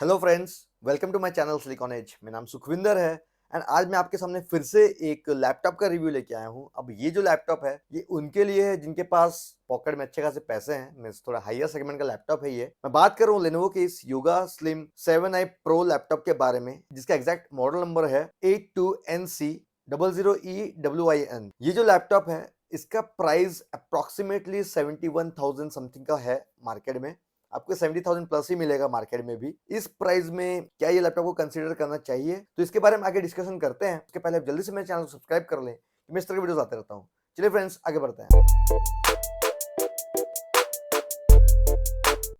Hello friends, welcome to my channel silicon age. मेरा नाम सुखविंदर है एंड आज मैं आपके सामने फिर से एक लैपटॉप का रिव्यू लेके आया हूँ। अब ये जो लैपटॉप है ये उनके लिए है जिनके पास पॉकेट में अच्छे खासे पैसे हैं। मीन्स थोड़ा हायर सेगमेंट का लैपटॉप है ये। मैं बात कर रहा हूँ लेनोवो के इस yoga slim 7i pro laptop के बारे में, जिसका एग्जैक्ट मॉडल नंबर है 82NC00EWIN। ये जो लैपटॉप है इसका प्राइस अप्रोक्सीमेटली 71,000 समथिंग का है मार्केट में। आपको 70,000 प्लस ही मिलेगा मार्केट में भी। इस प्राइस में क्या ये लैपटॉप को कंसीडर करना चाहिए, तो इसके बारे में आगे डिस्कशन करते हैं। उसके पहले आप जल्दी से मेरे चैनल को सब्सक्राइब कर लें कि मैं इस तरह की वीडियोस आते रहता हूँ। चलिए फ्रेंड्स, आगे बढ़ते हैं।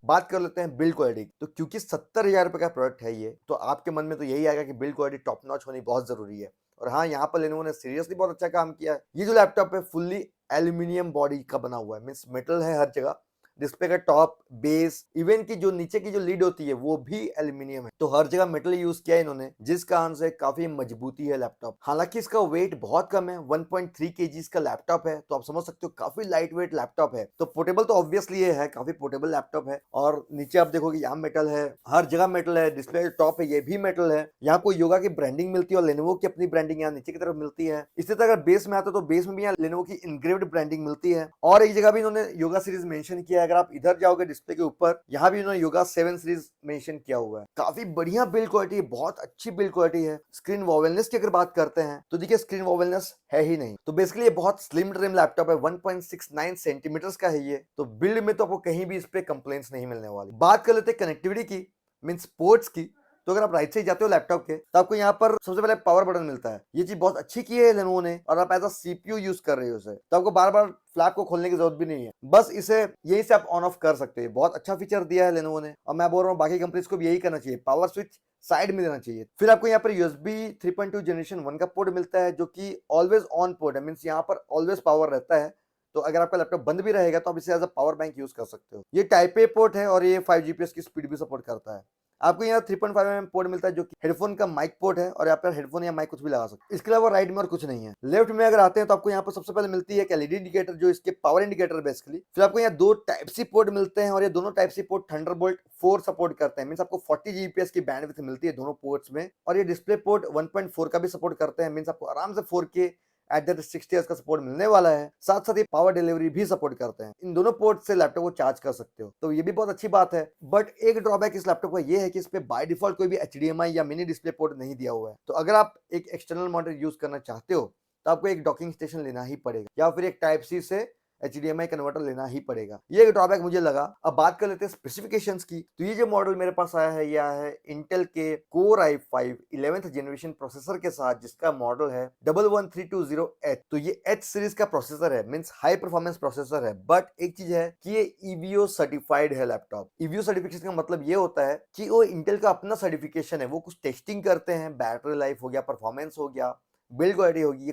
बात कर लेते हैं बिल्ड क्वालिटी। तो क्योंकि 70,000 रुपए का प्रोडक्ट है ये, तो आपके मन में तो यही आएगा कि बिल्ड क्वालिटी टॉप नॉच होनी बहुत जरूरी है। और हाँ, यहाँ पर लेनोवो ने सीरियसली बहुत अच्छा काम किया है। ये जो लैपटॉप है फुल्ली एल्यूमिनियम बॉडी का बना हुआ है, मीन्स मेटल है हर जगह। डिस्प्ले का टॉप, बेस, इवन की जो नीचे की जो लीड होती है वो भी एल्यूमिनियम है। तो हर जगह मेटल यूज किया है इन्होंने, जिस कारण से काफी मजबूती है लैपटॉप। हालांकि इसका वेट बहुत कम है, 1.3 kg का लैपटॉप है, तो आप समझ सकते हो काफी लाइट वेट लैपटॉप है। तो पोर्टेबल तो ऑब्वियसली ये है, काफी पोर्टेबल लैपटॉप है। और नीचे आप देखोगे यहाँ मेटल है, हर जगह मेटल है। डिस्प्ले टॉप है ये भी मेटल है। यहाँ कोई योगा की ब्रांडिंग मिलती है और लेनोवो की अपनी ब्रांडिंग यहाँ नीचे की तरफ मिलती है। इसी तरह अगर बेस में आता तो बेस में भी यहाँ लेनोवो की इनग्रेव्ड ब्रांडिंग मिलती है। और एक जगह भी इन्होंने योगा सीरीज मेंशन किया है। अगर आप इधर जाओगे डिस्प्ले के ऊपर, यहाँ भी इन्होंने योगा 7 सीरीज मेंशन किया हुआ है। काफी बढ़िया बिल्ड क्वालिटी है, बहुत अच्छी बिल्ड क्वालिटी है। स्क्रीन वॉवेलनेस की अगर बात करते हैं तो देखिए स्क्रीन वॉवेलनेस है ही नहीं। तो बेसिकली ये बहुत स्लिम ट्रिम लैपटॉप है, 1.69 सेंटीमीटर का है ये। तो बिल्ड में तो आपको कहीं भी इस पे कंप्लेंट्स नहीं मिलने वाली। बात कर लेते हैं कनेक्टिविटी की, मींस पोर्ट्स की। तो अगर आप राइट साइड जाते हो लैपटॉप के, तो आपको यहाँ पर सबसे पहले पावर बटन मिलता है। ये चीज बहुत अच्छी की है लेनोवो ने। और आप एज अ सीपीयू यूज कर रहे हो उसे, तो आपको बार बार फ्लैप को खोलने की जरूरत भी नहीं है। बस इसे यही से आप ऑन ऑफ कर सकते हैं। बहुत अच्छा फीचर दिया है लेनोवो ने, और मैं बोल रहा हूँ बाकी कंपनीज को भी यही करना चाहिए। पावर स्विच साइड में देना चाहिए। फिर आपको यहाँ पर यूएसबी 3.2 जनरेशन 1 का पोर्ट मिलता है, जो कि ऑलवेज ऑन पोर्ट है। मीन्स यहाँ पर ऑलवेज पावर रहता है। तो अगर आपका लैपटॉप बंद भी रहेगा तो आप इसे as a power bank use कर सकते हो। ये टाइप ए पोर्ट है और ये 5 जीपीएस की स्पीड भी सपोर्ट करता है। आपको यहाँ 3.5 mm पोर्ट मिलता है, जो कि हेडफोन का माइक पोर्ट है, और यहाँ पर हेडफोन या माइक कुछ भी लगा सकते हैं। इसके अलावा राइट में और कुछ नहीं है। लेफ्ट में अगर आते हैं तो आपको यहाँ पर सबसे पहले मिलती है एलईडी इंडिकेटर, जो इसके पावर इंडिकेटर बेसिकली। फिर आपको यहाँ दो टाइप सी पोर्ट मिलते हैं, और ये दोनों type C port Thunderbolt 4 support करते हैं। मीन्स आपको 40 जीपीएस की बैंडविड्थ मिलती है दोनों पोर्ट्स में। और ये डिस्प्ले पोर्ट 1.4 का भी सपोर्ट करते हैं। मीन्स आपको आराम से 4K एट दैट 60 Hz का सपोर्ट मिलने वाला है। साथ साथ ये पावर डिलीवरी भी सपोर्ट करते हैं। इन दोनों पोर्ट से लैपटॉप को चार्ज कर सकते हो, तो ये भी बहुत अच्छी बात है। बट एक ड्रॉबैक इस लैपटॉप का ये है कि इस पे बाय डिफॉल्ट कोई भी HDMI या मिनी डिस्प्ले पोर्ट नहीं दिया हुआ है। तो अगर आप एक एक्सटर्नल मॉनिटर यूज करना चाहते हो तो आपको एक डॉकिंग स्टेशन लेना ही पड़ेगा, या फिर एक टाइप सी से HDMI कन्वर्टर लेना ही पड़ेगा। ये एक ड्रॉबैक मुझे लगा। अब बात कर लेते हैं स्पेसिफिकेशंस की। तो ये जो मॉडल मेरे पास आया है, यह है इंटेल के core i5 11th generation processor के साथ, जिसका मॉडल है 11320H। तो ये H सीरीज का प्रोसेसर है, मींस हाई परफॉर्मेंस प्रोसेसर है। बट एक चीज है कि ये EVO सर्टिफाइड है लैपटॉप। EVO सर्टिफिकेशन का मतलब ये होता है कि वो इंटेल का अपना सर्टिफिकेशन है। वो कुछ टेस्टिंग करते हैं, बैटरी लाइफ हो गया, परफॉर्मेंस हो गया, बिल्ड क्वालिटी होगी। ये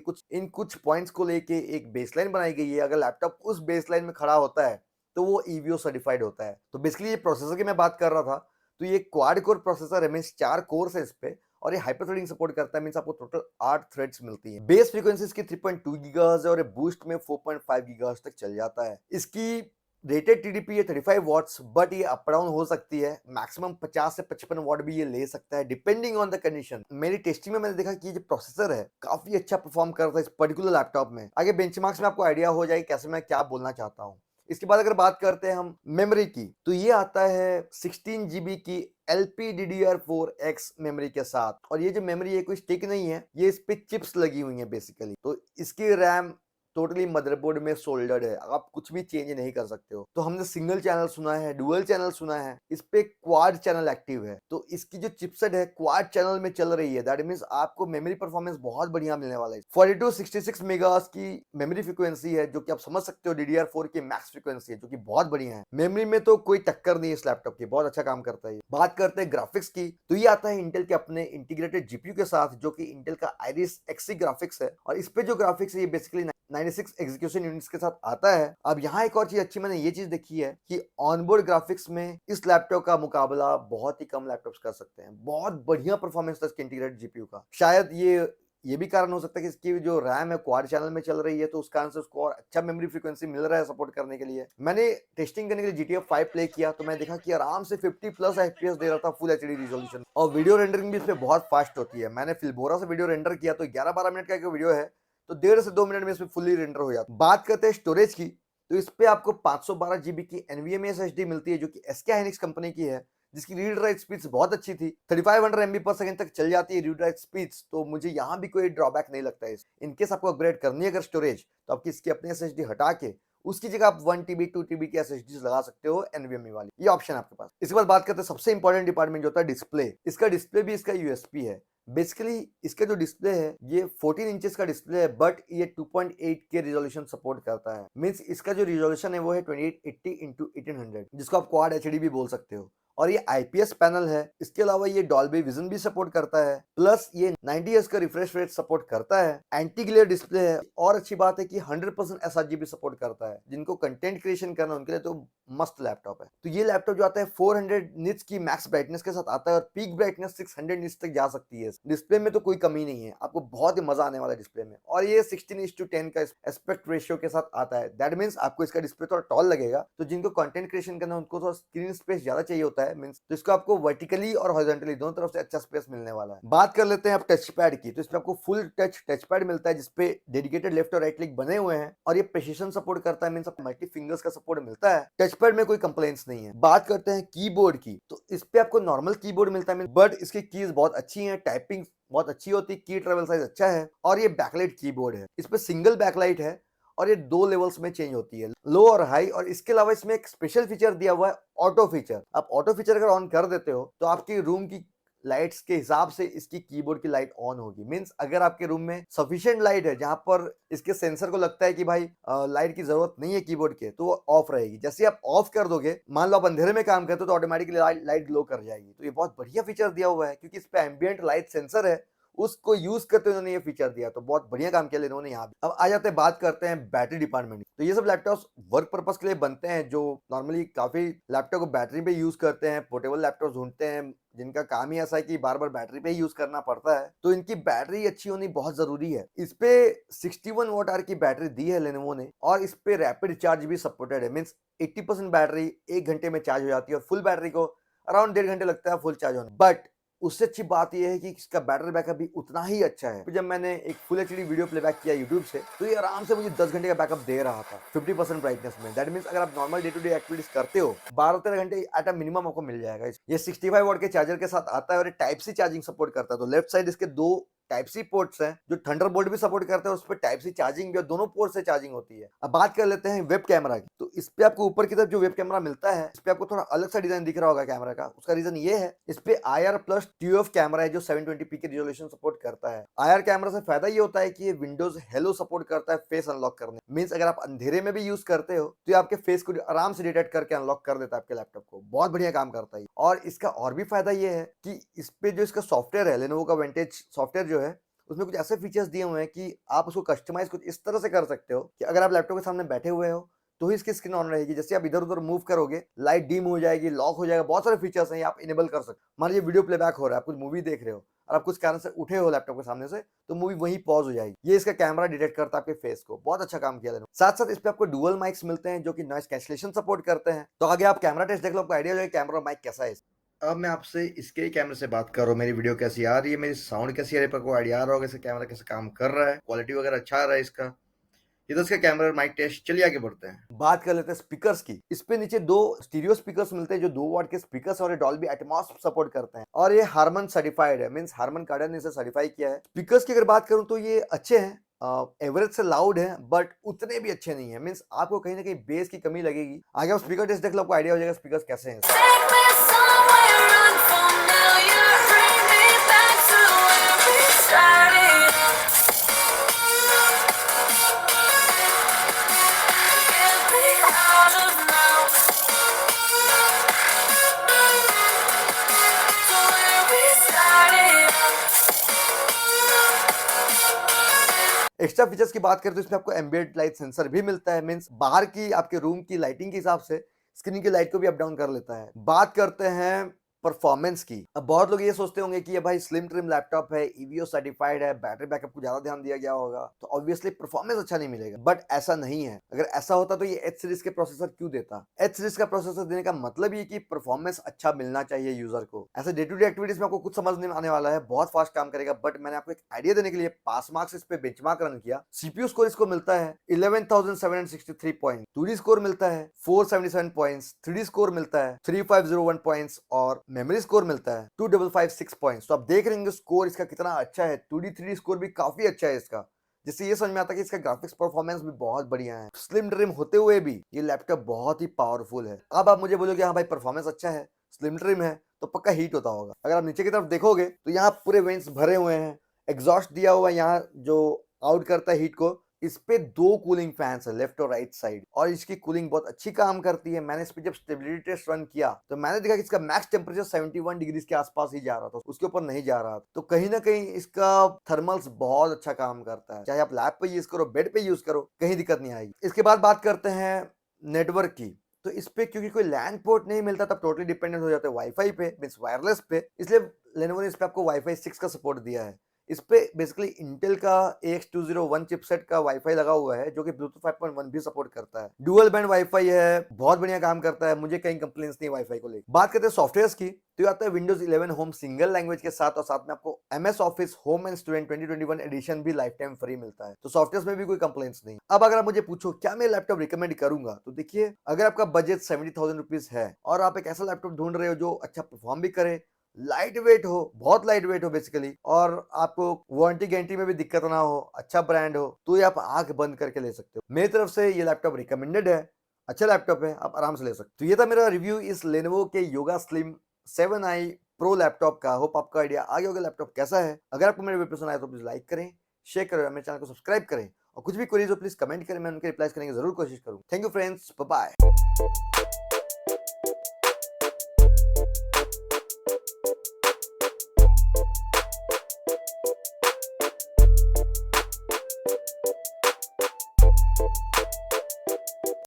कुछ पॉइंट्स को लेके एक बेसलाइन बनाई गई है। अगर लैपटॉप उस बेसलाइन में खड़ा होता है तो वो ईवीओ सर्टिफाइड होता है। तो बेसिकली ये प्रोसेसर की मैं बात कर रहा था, तो ये क्वाड कोर प्रोसेसर है, मींस 4 कोर्स है इस पे। और ये हाइपर थ्रेडिंग सपोर्ट करता है, मींस आपको टोटल 8 थ्रेड्स मिलती है। बेस फ्रीक्वेंसी इसकी 3.2 गीगाहर्ट्ज है, और ये बूस्ट में 4.5 गीगाहर्ट्ज तक चल जाता है। इसकी रेटेड टीडीपी है 35 वॉट्स, बट ये अप डाउन हो सकती है। मैक्सिमम 50 से 55 वॉट भी ये ले सकता है, डिपेंडिंग ऑन द कंडीशन। मेरी टेस्टिंग में मैंने देखा कि ये जो प्रोसेसर है काफी अच्छा परफॉर्म करता है इस पर्टिकुलर लैपटॉप में। आगे बेंचमार्क्स में आपको आइडिया हो जाएगी कैसे मैं क्या बोलना चाहता हूँ। इसके बाद अगर बात करते हैं हम मेमोरी की, तो ये आता है 16 GB की LPDDR4X मेमोरी के साथ। और ये जो मेमोरी है कोई स्टिक नहीं है, ये इस पे चिप्स लगी हुई है बेसिकली। तो इसकी रैम टोटली मदरबोर्ड में सोल्डर्ड है, आप कुछ भी चेंज नहीं कर सकते हो। तो हमने सिंगल चैनल सुना है, डुअल चैनल सुना है, इस पे क्वाड चैनल एक्टिव है। तो इसकी जो चिपसेट है क्वाड चैनल में चल रही है। दैट मींस आपको मेमोरी परफॉर्मेंस बहुत बढ़िया मिलने वाला है। 4266 मेगाहर्ट्ज की मेमोरी फ्रीक्वेंसी है, जो कि आप समझ सकते हो DDR4 की मैक्स फ्रीक्वेंसी है, जो कि बहुत बढ़िया है। मेमोरी में तो कोई टक्कर नहीं है इस लैपटॉप की, बहुत अच्छा काम करता है ये। बात करते हैं ग्राफिक्स की, तो ये आता है इंटेल के अपने इंटीग्रेटेड जीपीयू के साथ, जो कि इंटेल का आइरिस एक्सी ग्राफिक्स है। और इस पे जो ग्राफिक्स है ये बेसिकली 96 एग्जीक्यूशन यूनिट्स के साथ आता है। अब यहाँ एक और चीज अच्छी मैंने ये चीज देखी है कि ऑनबोर्ड ग्राफिक्स में इस लैपटॉप का मुकाबला बहुत ही कम लैपटॉप्स कर सकते हैं। बहुत बढ़िया परफॉर्मेंस था इसके इंटीग्रेटेड जीपीयू का। शायद ये ये भी कारण हो सकता है कि इसकी जो रैम है क्वाड चैनल में चल रही है, तो उस कारण से उसको और अच्छा मेमोरी फ्रीक्वेंसी मिल रहा है सपोर्ट करने के लिए। मैंने टेस्टिंग करने के लिए GTA 5 प्ले किया तो मैं देखा कि आराम से 50 प्लस एफपीएस दे रहा था फुल एचडी रिजोल्यूशन, और वीडियो रेंडरिंग भी इस पे बहुत फास्ट होती है। मैंने फिल्बोरा से वीडियो रेंडर किया तो 11-12 मिनट का एक वीडियो है, तो 1.5 से 2 मिनट में इसमें फुल्ली रेंडर हो जाता है। बात करते हैं स्टोरेज की, तो इस पे आपको 512 जीबी की NVMe SSD मिलती है, जो कि SK हाइनिक्स कंपनी की है, जिसकी रीड राइट स्पीड्स बहुत अच्छी थी। 3500 MB पर सेकंड तक चल जाती है रीड राइट स्पीड्स, तो मुझे यहाँ भी कोई ड्रॉबैक नहीं लगता है। इनकेस आपको अपग्रेड करनी है अगर स्टोरेज, तो आपकी इसकी अपनी SSD हटा के उसकी जगह आप 1 TB 2 TB की SSD लगा सकते हो NVMe वाली, ये ऑप्शन आपके पास। इसके बाद बात करते हैं सबसे इंपॉर्टेंट डिपार्टमेंट जो होता है डिस्प्ले। इसका डिस्प्ले भी इसका यूएसपी है। बेसिकली इसका जो डिस्प्ले है ये 14 इंचेस का डिस्प्ले है, बट ये 2.8 के रिजोल्यूशन सपोर्ट करता है। मींस इसका जो रिजोल्यूशन है वो है 2880 इंटू 1800, जिसको आप क्वाड एचडी भी बोल सकते हो। और ये आईपीएस पैनल है। इसके अलावा ये डॉल्बी विजन भी सपोर्ट करता है, प्लस ये 90 हर्ट्ज का रिफ्रेश रेट सपोर्ट करता है। एंटी ग्लेयर डिस्प्ले है, और अच्छी बात है कि 100% एसआरजी भी सपोर्ट करता है। जिनको कंटेंट क्रिएशन करना उनके लिए तो मस्त लैपटॉप है। तो ये लैपटॉप जो आता है 400 निट्स की मैक्स ब्राइटनेस के साथ आता है, और पीक ब्राइटनेस 600 निट्स तक जा सकती है। डिस्प्ले में तो कोई कमी नहीं है, आपको बहुत ही मजा आने वाला है डिस्प्ले में। और ये 16:10 का एस्पेक्ट रेशियो के साथ आता है। दैट मींस आपको इसका डिस्प्ले थोड़ा टॉल लगेगा, तो जिनको कंटेंट क्रिएशन करना है उनको थोड़ा स्क्रीन स्पेस ज्यादा चाहिए होता है मींस, तो इसको आपको वर्टिकली और हॉरिजॉन्टली दोनों तरफ से अच्छा स्पेस मिलने वाला है। बात कर लेते हैं अब टच पैड की, तो इसमें आपको फुल टच पैड मिलता है, जिसपे डेडिकेटेड लेफ्ट और राइट क्लिक बने हुए हैं, और ये प्रिसिजन सपोर्ट करता है, मींस मल्टी फिंगर्स का सपोर्ट मिलता है। टच पैड में कोई कंप्लेंट्स नहीं है। बात करते हैं कीबोर्ड की, तो इस पे आपको नॉर्मल कीबोर्ड मिलता है, बट इसकी कीज बहुत अच्छी हैं, टाइपिंग बहुत अच्छी होती है, की ट्रेवल साइज अच्छा है, और ये बैकलाइट कीबोर्ड है। इस पे सिंगल बैकलाइट है, और ये 2 लेवल्स में चेंज होती है, लो और हाई। और इसके अलावा इसमें एक स्पेशल फीचर दिया हुआ है, ऑटो फीचर। आप ऑटो फीचर अगर ऑन कर देते हो तो आपकी रूम की लाइट्स के हिसाब से इसकी कीबोर्ड की लाइट ऑन होगी। मींस अगर आपके रूम में सफिशिएंट लाइट है, जहां पर इसके सेंसर को लगता है कि भाई लाइट की जरूरत नहीं है कीबोर्ड के, तो वो ऑफ रहेगी। जैसे आप ऑफ कर दोगे, मान लो आप अंधेरे में काम करते हो, तो ऑटोमेटिकली लाइट ग्लो कर जाएगी। तो ये बहुत बढ़िया फीचर दिया हुआ है, क्योंकि इस पे एम्बिएंट लाइट सेंसर है, उसको यूज करते हुए उन्होंने ये फीचर दिया, तो बहुत बढ़िया काम किया इन्होंने यहाँ। अब आ जाते हैं, बात करते हैं बैटरी डिपार्टमेंट। तो ये सब लैपटॉप्स वर्क पर्पस के लिए बनते हैं, जो नॉर्मली काफी लैपटॉप को बैटरी पे यूज करते हैं। पोर्टेबल लैपटॉप ढूंढते हैं जिनका काम ही ऐसा है कि बार बार बैटरी पे ही यूज करना पड़ता है, तो इनकी बैटरी अच्छी होनी बहुत जरूरी है। इस पे 61 वॉट आवर की बैटरी दी है लेनोवो ने, और इस पे रैपिड चार्ज भी सपोर्टेड है। मींस 80% बैटरी 1 घंटे में चार्ज हो जाती है, और फुल बैटरी को अराउंड 1.5 घंटे लगता है फुल चार्ज होने। बट उससे अच्छी बात यह है कि इसका बैटरी बैकअप भी उतना ही अच्छा है। जब मैंने एक फुल एचडी वीडियो प्लेबैक किया यूट्यूब से, तो ये आराम से मुझे 10 घंटे का बैकअप दे रहा था 50% ब्राइटनेस में। दैट मींस अगर आप normal day to day activities करते हो, 12-13 घंटे एट अ मिनिमम आपको मिल जाएगा। ये 65 वॉट के चार्जर के साथ आता है, और टाइप सी चार्जिंग सपोर्ट करता है। तो लेफ्ट साइड इसके 2 टाइप सी पोर्ट्स हैं, जो थंडरबोल्ट भी सपोर्ट करते हैं, उस पर टाइप सी चार्जिंग भी, और दोनों पोर्ट से चार्जिंग होती है। अब बात कर लेते हैं वेब कैमरा की। तो इस पे आपको ऊपर की तरफ जो वेब कैमरा मिलता है, इस पे आपको थोड़ा अलग सा डिजाइन दिख रहा होगा कैमरा का। उसका रीजन ये है, इस पे IR प्लस ToF कैमरा है, जो 720p के रिजोल्यूशन सपोर्ट करता है। IR कैमरा से फायदा ये होता है कि ये विंडोज हेलो सपोर्ट करता है फेस अनलॉक करने। मींस अगर आप अंधेरे में भी यूज करते हो, तो ये आपके फेस को आराम से डिटेक्ट करके अनलॉक कर देता है आपके लैपटॉप को। बहुत बढ़िया काम करता है। और इसका और भी फायदा ये है कि इस पे जो इसका सॉफ्टवेयर है, लेनोवो का विंटेज सॉफ्टवेयर जो है, उसमें कुछ ऐसे फीचर्स दिए हुए हैं कि आप उसको कस्टमाइज कुछ इस तरह से कर सकते हो कि अगर आप लैपटॉप के सामने बैठे हुए हो, तो ही इसकी स्क्रीन ऑन रहेगी। जैसे आप इधर उधर मूव करोगे, लाइट डिम हो जाएगी, लॉक हो जाएगा। बहुत सारे फीचर्स हैं, आप इनेबल कर सकते हो। मान लीजिए वीडियो प्लेबैक हो रहा है, आप कुछ मूवी देख रहे हो, और आप कुछ कारण से उठे हो लैपटॉप के सामने से, तो मूवी वहीं पॉज हो जाएगी। ये इसका कैमरा डिटेक्ट करता है आपके फेस को। बहुत अच्छा काम किया लेनोवो। साथ साथ इस पे आपको डुअल माइक्स मिलते हैं, जो कि नॉइस कैंसलेशन सपोर्ट करते हैं। तो आगे आप कैमरा टेस्ट देख लो, आपको आइडिया हो जाएगा कैमरा माइक कैसा है। अब मैं आपसे इसके ही कैमरे से बात कर रहा हूँ। मेरी वीडियो कैसी आ रही है, मेरी साउंड कैसी आ रही है, पर को आइडिया आ रहा होगा इसका कैमरा कैसे काम कर रहा है, क्वालिटी वगैरह अच्छा आ रहा है इसका। ये तो इसका कैमरा माइक टेस्ट। चलिए आगे बढ़ते हैं, बात कर लेते हैं स्पीकर्स की। इस पे नीचे 2 स्टीरियो स्पीकर्स मिलते हैं, जो 2 वॉट के स्पीकर्स और डॉल्बी एटमॉस सपोर्ट करते हैं, और ये हारमन सर्टिफाइड है। मींस हारमन कार्डन ने इसे सर्टिफाई किया है। स्पीकर्स की अगर बात करूं तो ये अच्छे हैं, एवरेज से लाउड है, बट उतने भी अच्छे नहीं है। मींस आपको कहीं ना कहीं बेस की कमी लगेगी। आगे आप स्पीकर टेस्ट देख लो, आपको आइडिया हो जाएगा स्पीकर्स कैसे हैं। एक्स्ट्रा फीचर्स की बात करें तो इसमें आपको एम्बिएंट लाइट सेंसर भी मिलता है। मींस बाहर की आपके रूम की लाइटिंग के हिसाब से स्क्रीन की लाइट को भी अप डाउन कर लेता है। बात करते हैं परफॉर्मेंस की। अब बहुत लोग ये सोचते होंगे कि ये भाई स्लिम ट्रिम लैपटॉप है, ईवीओ सर्टिफाइड है, बैटरी बैकअप को ज्यादा ध्यान दिया गया होगा, तो ऑब्वियसली परफॉर्मेंस अच्छा नहीं मिलेगा। बट ऐसा नहीं है। अगर ऐसा होता तो ये एच सीरीज के प्रोसेसर क्यों देता? एच सीरीज का प्रोसेसर देने का मतलब ये कि परफॉर्मेंस अच्छा मिलना चाहिए यूजर को। ऐसे डे टू डे एक्टिविटीज में आपको कुछ समझ नहीं आने वाला है, बहुत फास्ट काम करेगा, बट मैंने आपको एक आइडिया देने के लिए पास मार्क्स इस पे बेंचमार्क रन किया। सीपीयू स्कोर इसको मिलता है 11,763 पॉइंट, 2D स्कोर मिलता है 477 पॉइंट्स, 3D स्कोर मिलता है 3501 पॉइंट्स और मेमोरी स्कोर मिलता है 2556 पॉइंट्स। तो आप देख रहे हैं स्कोर इसका कितना अच्छा है। 2D 3D स्कोर भी काफी अच्छा है इसका, जिससे ये समझ में आता है कि इसका ग्राफिक्स परफॉर्मेंस भी बहुत बढ़िया है। स्लिम ट्रिम होते हुए भी ये लैपटॉप बहुत ही पावरफुल है। अब आप मुझे बोलोगे हाँ भाई परफॉर्मेंस अच्छा है, स्लिम ट्रिम है, तो पक्का हीट होता होगा। अगर आप नीचे की तरफ देखोगे तो यहाँ पूरे वेंट्स भरे हुए हैं, एग्जॉस्ट दिया हुआ है यहाँ जो आउट करता है हीट को। इस पे 2 कूलिंग फैंस है लेफ्ट और राइट साइड, और इसकी कूलिंग बहुत अच्छी काम करती है। मैंने इस पे जब स्टेबिलिटी टेस्ट रन किया तो मैंने देखा कि इसका मैक्स टेम्परेचर 71 डिग्री के आसपास ही जा रहा था, उसके ऊपर नहीं जा रहा था। तो कहीं ना कहीं इसका थर्मल्स बहुत अच्छा काम करता है। चाहे आप लैब पे यूज करो, बेड पे यूज करो, कहीं दिक्कत नहीं आएगी। इसके बाद बात करते हैं नेटवर्क की। तो इस पे क्योंकि कोई लैंड पोर्ट नहीं मिलता, तब टोटली डिपेंडेंट हो जाते हैं वाईफाई पे, मींस वायरलेस पे। इसलिए लेनोवो ने इस पे आपको वाईफाई 6 का सपोर्ट दिया है। इस पे बेसिकली इंटेल का AX201 चिपसेट का वाईफाई लगा हुआ है, जो कि ब्लूटूथ 5.1 भी सपोर्ट करता है। डुअल बैंड वाईफाई है, बहुत बढ़िया काम करता है, मुझे कहीं कंप्लेंट्स नहीं वाईफाई को लेकर। बात करते हैं सॉफ्टवेयर की, तो ये आता है विंडोज 11 होम सिंगल लैंग्वेज के साथ, और साथ में आपको MS office home and student 2021 edition भी लाइफ टाइम फ्री मिलता है। तो सॉफ्टवेयर में भी कोई कंप्लेंट्स नहीं। अब अगर आप मुझे पूछो क्या मैं लैपटॉप रिकमेंड करूंगा, तो देखिए, अगर आपका बजट 70,000 रुपीज है और आप एक ऐसा लैपटॉप ढूंढ रहे हो जो अच्छा परफॉर्म भी करे, लाइट वेट हो, बहुत लाइट वेट हो बेसिकली, और आपको वारंटी गारंटी में भी दिक्कत ना हो, अच्छा ब्रांड हो, तो ये आप आंख बंद करके ले सकते हो। मेरी तरफ से ये लैपटॉप रिकमेंडेड है, अच्छा लैपटॉप है, आप आराम से ले सकते हो। तो ये था मेरा रिव्यू इस लेनोवो के yoga slim 7i pro laptop का। होप आपका आइडिया आ गया होगा लैपटॉप कैसा है। अगर आपको मेरे वीडियो पसंद आया तो प्लीज लाइक करें, शेयर करें, मेरे चैनल को सब्सक्राइब करें, और कुछ भी क्वेरीज हो प्लीज कमेंट करें, मैं उनके रिप्लाई करने की जरूर कोशिश करूँ। Thank you friends, bye bye.